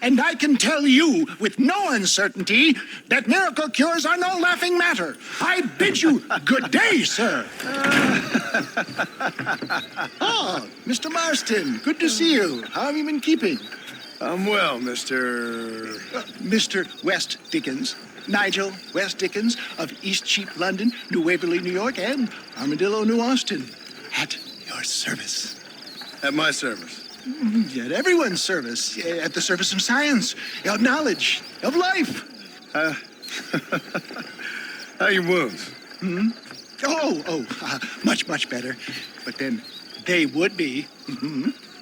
and I can tell you with no uncertainty that miracle cures are no laughing matter. I bid you good day, sir. Oh, Mr. Marston, good to see you. How have you been keeping? I'm well, Mr. Mr. West Dickens. Nigel West Dickens of East Cheap, London, New Waverly, New York, and Armadillo, New Austin. At your service. At my service. At everyone's service. At the service of science, of knowledge, of life. How are your wounds? Much, much better. But then they would be.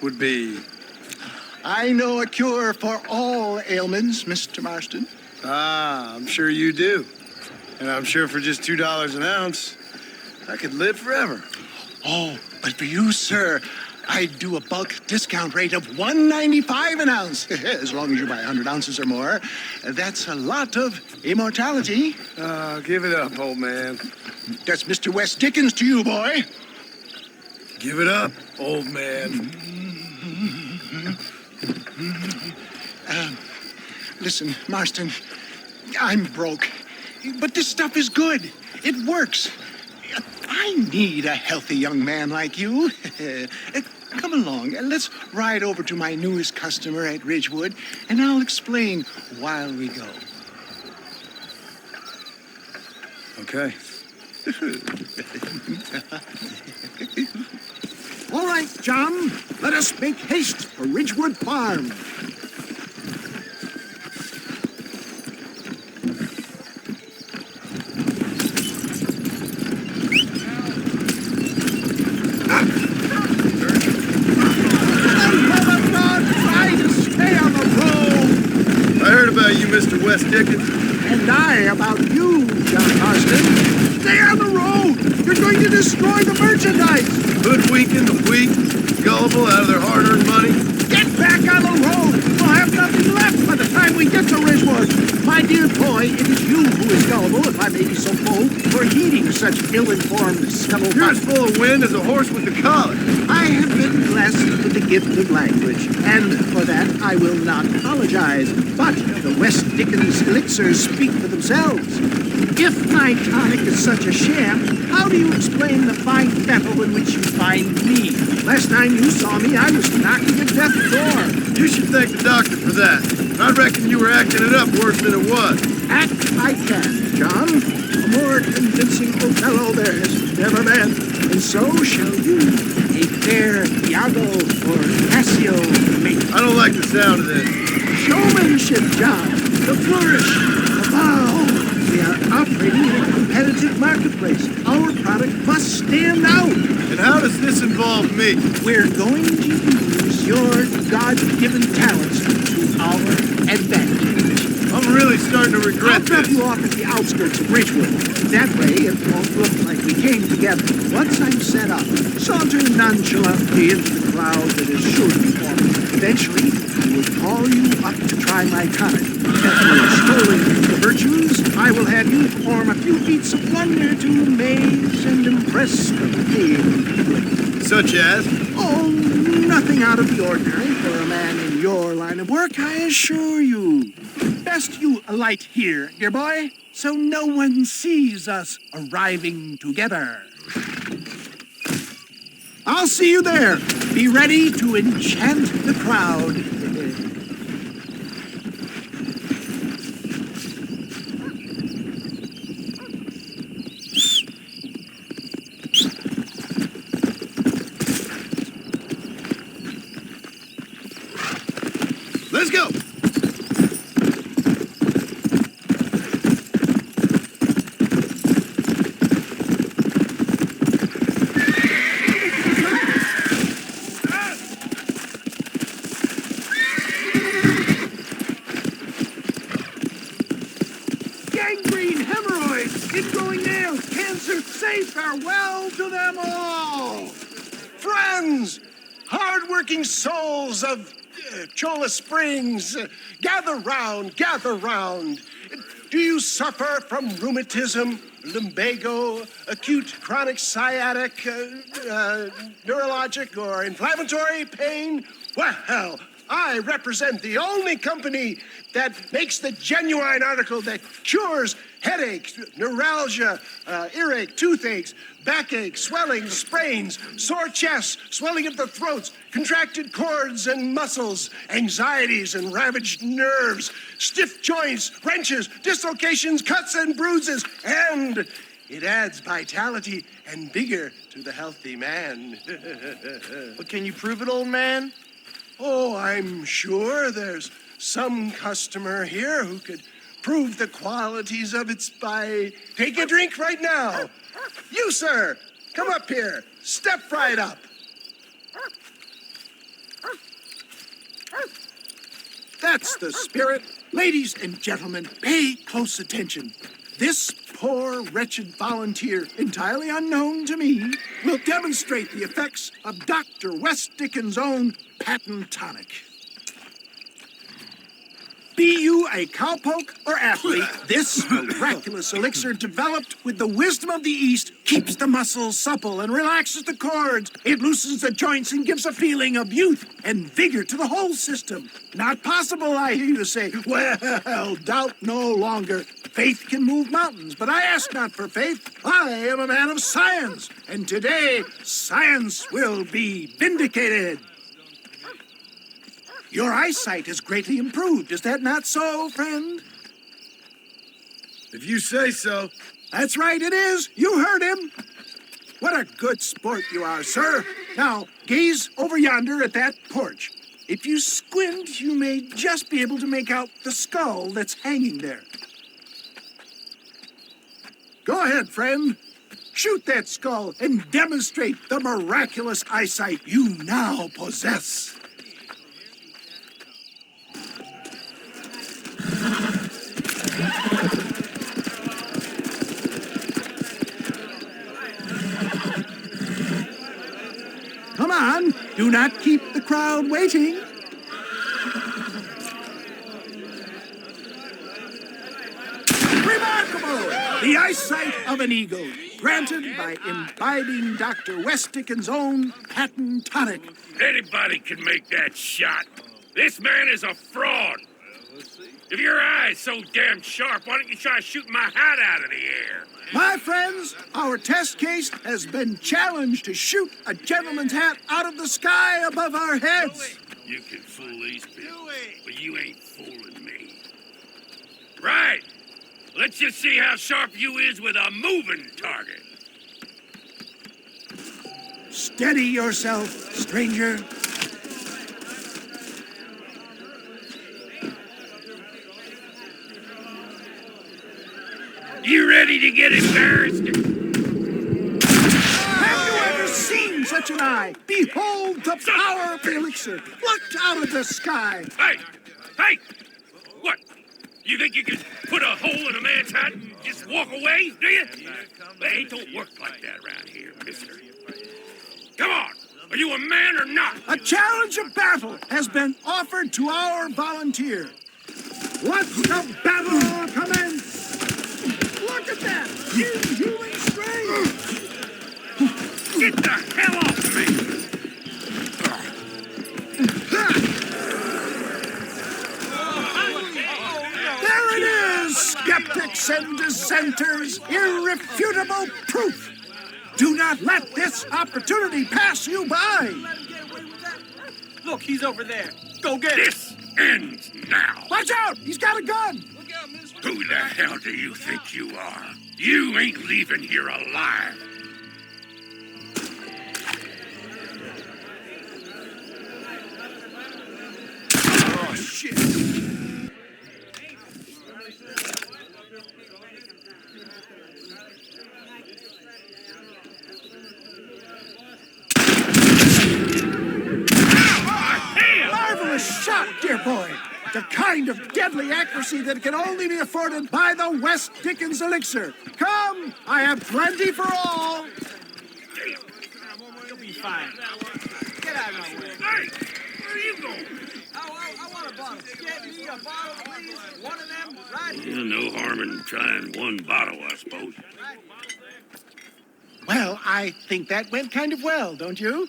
Would be. I know a cure for all ailments, Mr. Marston. Ah, I'm sure you do. And I'm sure for just $2 an ounce, I could live forever. Oh, but for you, sir, I'd do a bulk discount rate of $1.95 an ounce, as long as you buy 100 ounces or more. That's a lot of immortality. Give it up, old man. That's Mr. West Dickens to you, boy. Give it up, old man. Listen, Marston, I'm broke, but this stuff is good. It works. I need a healthy young man like you. Come along, and let's ride over to my newest customer at Ridgewood, and I'll explain while we go. Okay. All right, John, let us make haste for Ridgewood Farm. Mr. West Dickens. And I about you, John Marston. Stay on the road! You're going to destroy the merchandise! Hoodwinking the weak, gullible out of their hard-earned money. Get back on the road! We'll have nothing left by the time we get to Ridgewood. My dear boy, it is you who is gullible, if I may be so bold, for heeding such ill-informed scuttlebutt. You're as full of wind as a horse with the collar. I have been blessed with the gift of language, and for that I will not apologize. But the West Dickens elixirs speak for themselves. If my tonic is such a sham, how do you explain the fine fettle in which you find me? Last time you saw me, I was knocking at death's door. You should thank the doctor for that. I reckon you were acting it up worse than it was. Act I can, John. A more convincing Othello there has never been. And so shall you. A fair Iago or Cassio mate. I don't like the sound of this. Showmanship, John. The flourish. The bow. We are operating in a competitive marketplace. Our product must stand out. And how does this involve me? We're going to use your God-given talents to our advantage. I'm really starting to regret I'll drop this. you off at the outskirts of Ridgewood. That way it won't look like we came together. Once I'm set up, saunter nonchalantly into the crowd that is sure to be forming. Eventually, I will call you up to try my card. After extolling the virtues, I will have you perform a few feats of wonder to amaze and impress the paying public. Such as? Oh, nothing out of the ordinary for a man in your line of work, I assure you. Best you alight here, dear boy, so no one sees us arriving together. I'll see you there. Be ready to enchant the crowd. Let's go. Gangrene, hemorrhoids, ingrowing nails, cancer, say farewell to them all. Friends, hard-working souls of Cholla Springs, gather round, gather round. Do you suffer from rheumatism, lumbago, acute chronic sciatic, neurologic or inflammatory pain? Well, I represent the only company that makes the genuine article that cures headaches, neuralgia, earache, toothaches, backache, swelling, sprains, sore chests, swelling of the throats, contracted cords and muscles, anxieties and ravaged nerves, stiff joints, wrenches, dislocations, cuts and bruises, and it adds vitality and vigor to the healthy man. But can you prove it, old man? Oh, I'm sure there's some customer here who could prove the qualities of it by... Take a drink right now. You, sir, come up here. Step right up. That's the spirit. Ladies and gentlemen, pay close attention. This poor, wretched volunteer, entirely unknown to me, will demonstrate the effects of Dr. West Dickens' own patent tonic. Be you a cowpoke or athlete, this miraculous elixir developed with the wisdom of the East keeps the muscles supple and relaxes the cords. It loosens the joints and gives a feeling of youth and vigor to the whole system. Not possible, I hear you say. Well, doubt no longer. Faith can move mountains, but I ask not for faith. I am a man of science, and today science will be vindicated. Your eyesight has greatly improved. Is that not so, friend? If you say so. That's right, it is. You heard him. What a good sport you are, sir. Now, gaze over yonder at that porch. If you squint, you may just be able to make out the skull that's hanging there. Go ahead, friend. Shoot that skull and demonstrate the miraculous eyesight you now possess. Come on, do not keep the crowd waiting. Remarkable! The eyesight of an eagle, granted by imbibing Dr. West Dickens' own patent tonic. Anybody can make that shot. This man is a fraud. If your eye's so damn sharp, why don't you try shooting my hat out of the air? My friends, our test case has been challenged to shoot a gentleman's hat out of the sky above our heads. You can fool these people, but you ain't fooling me. Right. Let's just see how sharp you is with a moving target. Steady yourself, stranger. You ready to get embarrassed? Have you ever seen such an eye? Behold the power of the elixir, plucked out of the sky. Hey! Hey! What? You think you can put a hole in a man's hat and just walk away, do you? Hey, it don't work like that around here, mister. Come on! Are you a man or not? A challenge of battle has been offered to our volunteer. Let the battle commence! Look at that! Inhuman strength! Get the hell off me! There it is, skeptics and dissenters! Irrefutable proof! Do not let this opportunity pass you by! Look, he's over there. Go get him. This ends now! Watch out! He's got a gun! Who the hell do you think you are? You ain't leaving here alive! Oh, shit. Marvelous shot, dear boy! The kind of deadly accuracy that can only be afforded by the West Dickens elixir. Come, I have plenty for all. You'll be fine. Get out of my way. Hey! Where are you going? I want a bottle. Get me a bottle, please. One of them, right here. No harm in trying one bottle, I suppose. Well, I think that went kind of well, don't you?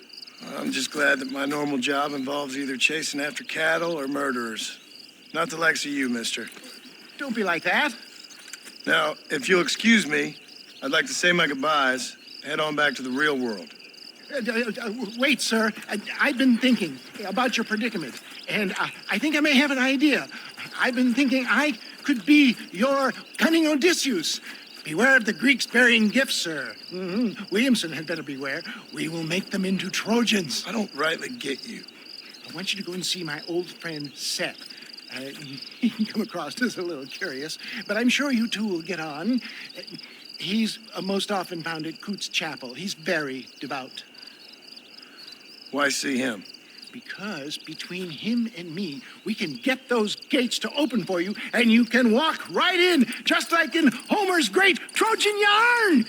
I'm just glad that my normal job involves either chasing after cattle or murderers. Not the likes of you, mister. Don't be like that. Now, if you'll excuse me, I'd like to say my goodbyes, head on back to the real world. Wait, sir. I've been thinking about your predicament, and I think I may have an idea. I've been thinking I could be your cunning Odysseus. Beware of the Greeks bearing gifts, sir. Williamson had better beware. We will make them into Trojans. I don't rightly get you. I want you to go and see my old friend Seth. He can come across as a little curious, but I'm sure you two will get on. He's most often found at Coots Chapel. He's very devout. Why see him? Because between him and me, we can get those gates to open for you, and you can walk right in, just like in Homer's great Trojan yarn.